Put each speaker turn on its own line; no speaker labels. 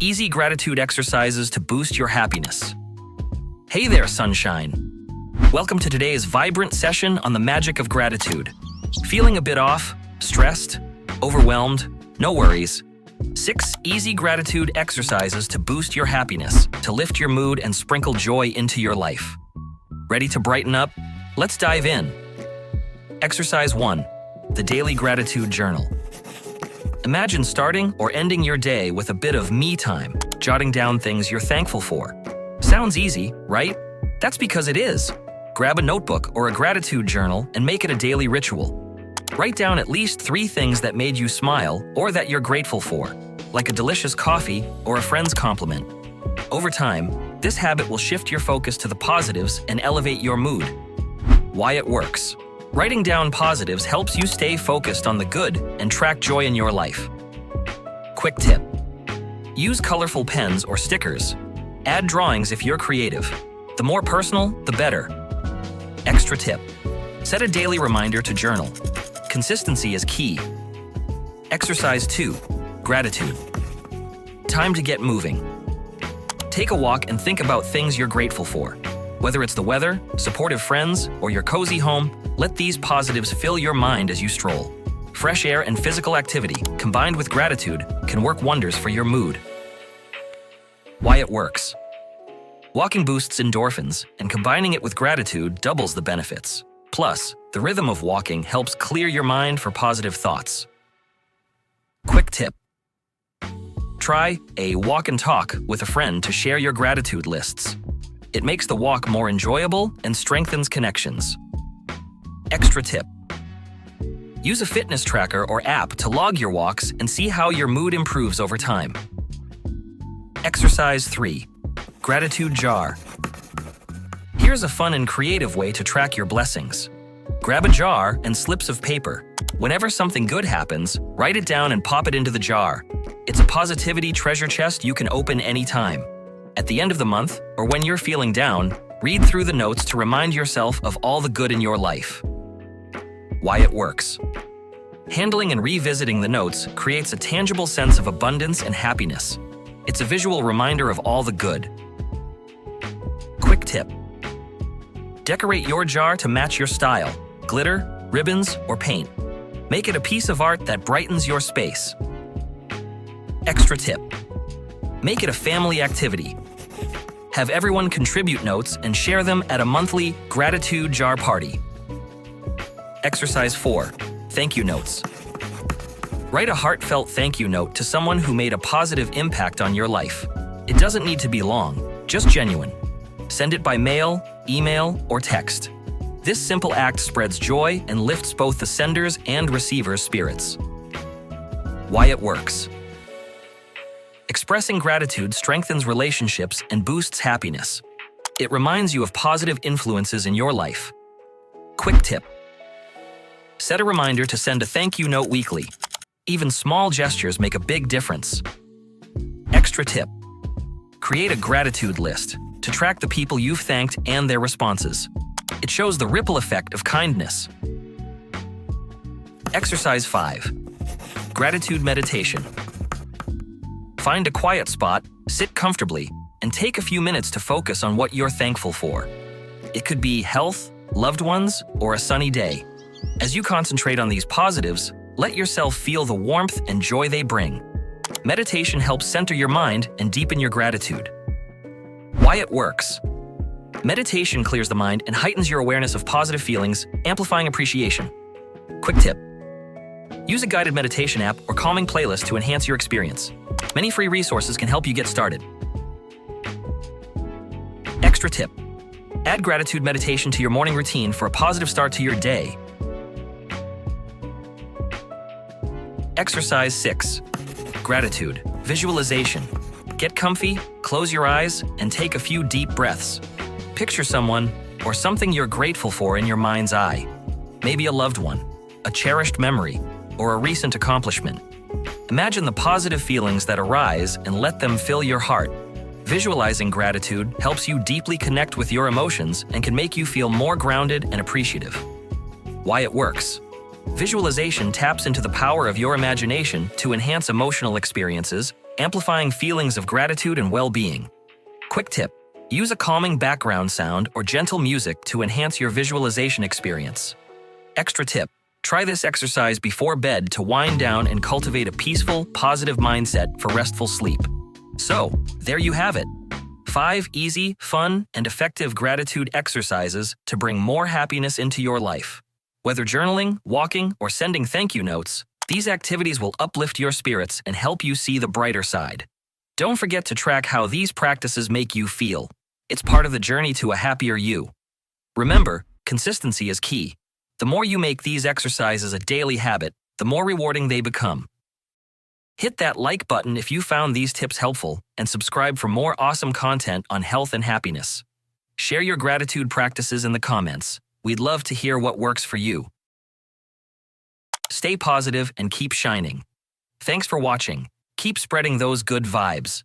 Easy gratitude exercises to boost your happiness. Hey there, sunshine. Welcome to today's vibrant session on the magic of gratitude. Feeling a bit off, stressed, overwhelmed? No worries. 6 easy gratitude exercises to boost your happiness, to lift your mood and sprinkle joy into your life. Ready to brighten up? Let's dive in. Exercise 1. The Daily Gratitude Journal. Imagine starting or ending your day with a bit of me time, jotting down things you're thankful for. Sounds easy, right? That's because it is. Grab a notebook or a gratitude journal and make it a daily ritual. Write down at least 3 things that made you smile or that you're grateful for, like a delicious coffee or a friend's compliment. Over time, this habit will shift your focus to the positives and elevate your mood. Why it works. Writing down positives helps you stay focused on the good and track joy in your life. Quick tip. Use colorful pens or stickers. Add drawings if you're creative. The more personal, the better. Extra tip. Set a daily reminder to journal. Consistency is key. Exercise 2. Gratitude. Time to get moving. Take a walk and think about things you're grateful for. Whether it's the weather, supportive friends, or your cozy home, let these positives fill your mind as you stroll. Fresh air and physical activity, combined with gratitude, can work wonders for your mood. Why it works. Walking boosts endorphins, and combining it with gratitude doubles the benefits. Plus, the rhythm of walking helps clear your mind for positive thoughts. Quick tip. Try a walk and talk with a friend to share your gratitude lists. It makes the walk more enjoyable and strengthens connections. Extra tip. Use a fitness tracker or app to log your walks and see how your mood improves over time. Exercise 3. Gratitude jar. Here's a fun and creative way to track your blessings. Grab a jar and slips of paper. Whenever something good happens, write it down and pop it into the jar. It's a positivity treasure chest you can open anytime. At the end of the month, or when you're feeling down, read through the notes to remind yourself of all the good in your life. Why it works. Handling and revisiting the notes creates a tangible sense of abundance and happiness. It's a visual reminder of all the good. Quick tip. Decorate your jar to match your style. Glitter, ribbons, or paint. Make it a piece of art that brightens your space. Extra tip. Make it a family activity. Have everyone contribute notes and share them at a monthly gratitude jar party. Exercise 4. Thank you notes. Write a heartfelt thank you note to someone who made a positive impact on your life. It doesn't need to be long, just genuine. Send it by mail, email, or text. This simple act spreads joy and lifts both the sender's and receiver's spirits. Why it works. Expressing gratitude strengthens relationships and boosts happiness. It reminds you of positive influences in your life. Quick tip. Set a reminder to send a thank you note weekly. Even small gestures make a big difference. Extra tip. Create a gratitude list to track the people you've thanked and their responses. It shows the ripple effect of kindness. Exercise 5. Gratitude meditation. Find a quiet spot, sit comfortably, and take a few minutes to focus on what you're thankful for. It could be health, loved ones, or a sunny day. As you concentrate on these positives, let yourself feel the warmth and joy they bring. Meditation helps center your mind and deepen your gratitude. Why it works. Meditation clears the mind and heightens your awareness of positive feelings, amplifying appreciation. Quick tip. Use a guided meditation app or calming playlist to enhance your experience. Many free resources can help you get started. Extra tip. Add gratitude meditation to your morning routine for a positive start to your day. Exercise 6. Gratitude. Visualization. Get comfy, close your eyes, and take a few deep breaths. Picture someone or something you're grateful for in your mind's eye. Maybe a loved one, a cherished memory, or a recent accomplishment. Imagine the positive feelings that arise and let them fill your heart. Visualizing gratitude helps you deeply connect with your emotions and can make you feel more grounded and appreciative. Why it works. Visualization taps into the power of your imagination to enhance emotional experiences, amplifying feelings of gratitude and well-being. Quick tip: use a calming background sound or gentle music to enhance your visualization experience. Extra tip: try this exercise before bed to wind down and cultivate a peaceful, positive mindset for restful sleep. So, there you have it. 5 easy, fun, and effective gratitude exercises to bring more happiness into your life. Whether journaling, walking, or sending thank you notes, these activities will uplift your spirits and help you see the brighter side. Don't forget to track how these practices make you feel. It's part of the journey to a happier you. Remember, consistency is key. The more you make these exercises a daily habit, the more rewarding they become. Hit that like button if you found these tips helpful, and subscribe for more awesome content on health and happiness. Share your gratitude practices in the comments. We'd love to hear what works for you. Stay positive and keep shining. Thanks for watching. Keep spreading those good vibes.